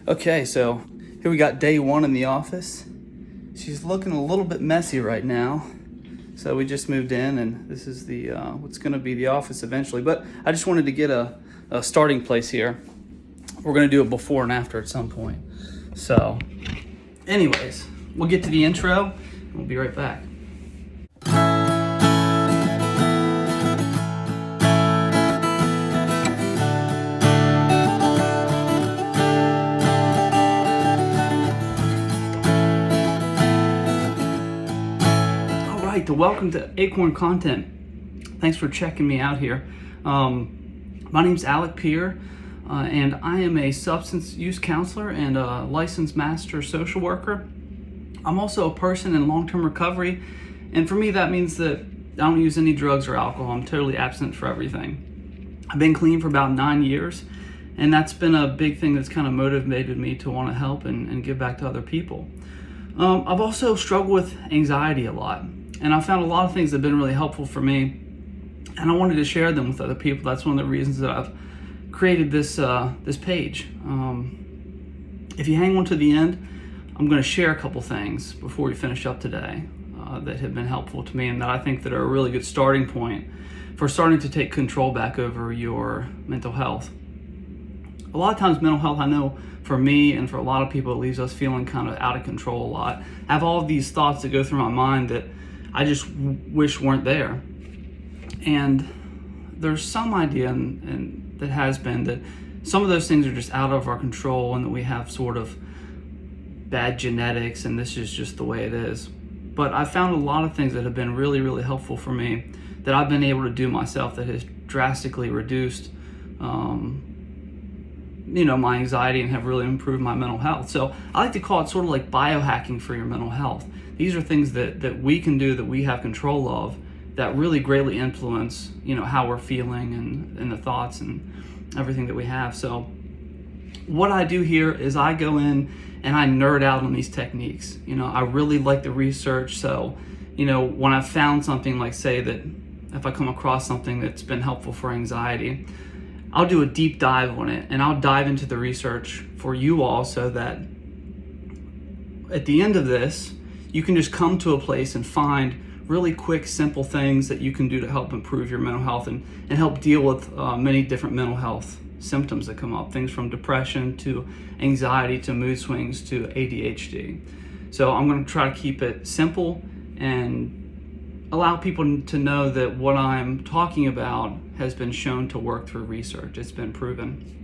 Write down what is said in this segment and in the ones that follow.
Okay, so here we got day one in the office. She's looking a little bit messy right now. So we just moved in, and this is the what's going to be the office eventually. But I just wanted to get a starting place here. We're going to do a before and after at some point. So anyways, we'll get to the intro, and we'll be right back. Welcome to Acorn Content. Thanks for checking me out here. My name's Alec Peer, and I am a substance use counselor and a licensed master social worker. I'm also a person in long-term recovery, and for me that means that I don't use any drugs or alcohol. I'm totally abstinent for everything. I've been clean for about 9 years, and that's been a big thing that's kind of motivated me to want to help and give back to other people. I've also struggled with anxiety a lot. And I found a lot of things that have been really helpful for me, and I wanted to share them with other people. That's one of the reasons that I've created this page. If you hang on to the end, I'm going to share a couple things before we finish up today that have been helpful to me and that I think that are a really good starting point for starting to take control back over your mental health. A lot of times mental health, I know for me and for a lot of people, it leaves us feeling kind of out of control a lot. I have all of these thoughts that go through my mind that I just wish weren't there. And there's some idea and that has been that some of those things are just out of our control and that we have sort of bad genetics and this is just the way it is. But I found a lot of things that have been really, really helpful for me that I've been able to do myself that has drastically reduced my anxiety and have really improved my mental health. So I like to call it sort of like biohacking for your mental health. These are things that we can do, that we have control of, that really greatly influence, how we're feeling and the thoughts and everything that we have. So what I do here is I go in and I nerd out on these techniques. I really like the research. So, when I've found something, like say that if I come across something that's been helpful for anxiety, I'll do a deep dive on it and I'll dive into the research for you all so that at the end of this, you can just come to a place and find really quick, simple things that you can do to help improve your mental health and help deal with many different mental health symptoms that come up, things from depression to anxiety to mood swings to ADHD. So I'm going to try to keep it simple and allow people to know that what I'm talking about has been shown to work through research. It's been proven.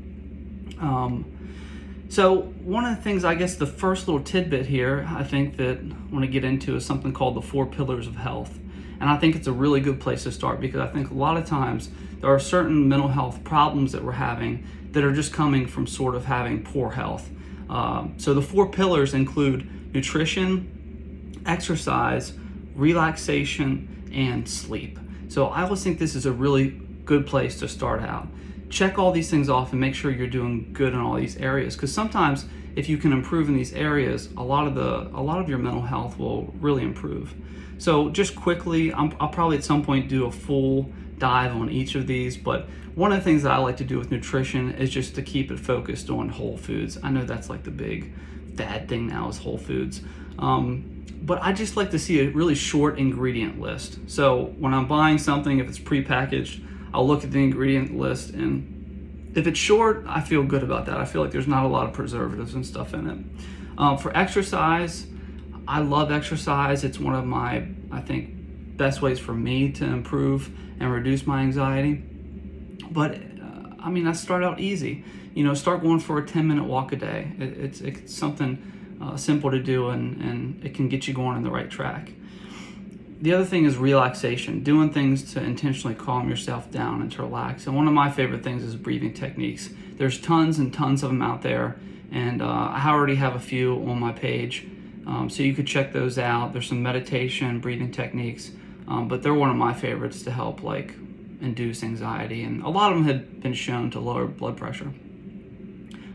So one of the things, I guess the first little tidbit here, I think that I want to get into is something called the 4 pillars of health. And I think it's a really good place to start because I think a lot of times there are certain mental health problems that we're having that are just coming from sort of having poor health. So the 4 pillars include nutrition, exercise, relaxation, and sleep. So I always think this is a really good place to start out. Check all these things off and make sure you're doing good in all these areas, because sometimes if you can improve in these areas, a lot of your mental health will really improve. So just quickly, I'll probably at some point do a full dive on each of these, but one of the things that I like to do with nutrition is just to keep it focused on whole foods. I know that's like the big fad thing now is whole foods. But I just like to see a really short ingredient list. So when I'm buying something, if it's prepackaged, I'll look at the ingredient list, and if it's short, I feel good about that. I feel like there's not a lot of preservatives and stuff in it. For exercise, I love exercise. It's one of my, I think, best ways for me to improve and reduce my anxiety. But I start out easy. Start going for a 10-minute walk a day. It's something simple to do, and it can get you going on the right track. The other thing is relaxation, doing things to intentionally calm yourself down and to relax. And one of my favorite things is breathing techniques. There's tons and tons of them out there, and I already have a few on my page, so you could check those out. There's some meditation, breathing techniques, but they're one of my favorites to help induce anxiety, and a lot of them have been shown to lower blood pressure.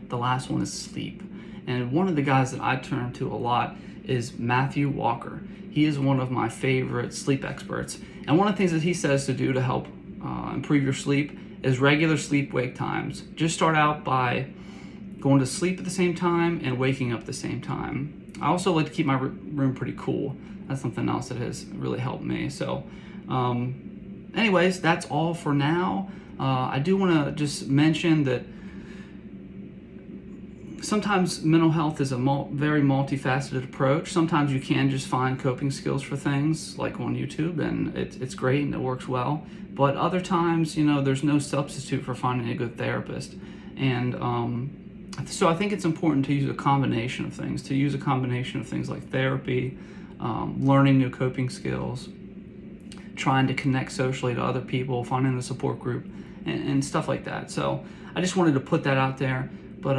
The last one is sleep, and one of the guys that I turn to a lot is Matthew Walker. He is one of my favorite sleep experts. And one of the things that he says to do to help improve your sleep is regular sleep-wake times. Just start out by going to sleep at the same time and waking up at the same time. I also like to keep my room pretty cool. That's something else that has really helped me. So anyways, that's all for now. I do want to just mention that sometimes mental health is a very multifaceted approach. Sometimes you can just find coping skills for things like on YouTube, and it's great and it works well. But other times, there's no substitute for finding a good therapist. And so I think it's important to use a combination of things, like therapy, learning new coping skills, trying to connect socially to other people, finding a support group, and stuff like that. So I just wanted to put that out there. But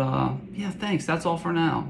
yeah, thanks. That's all for now.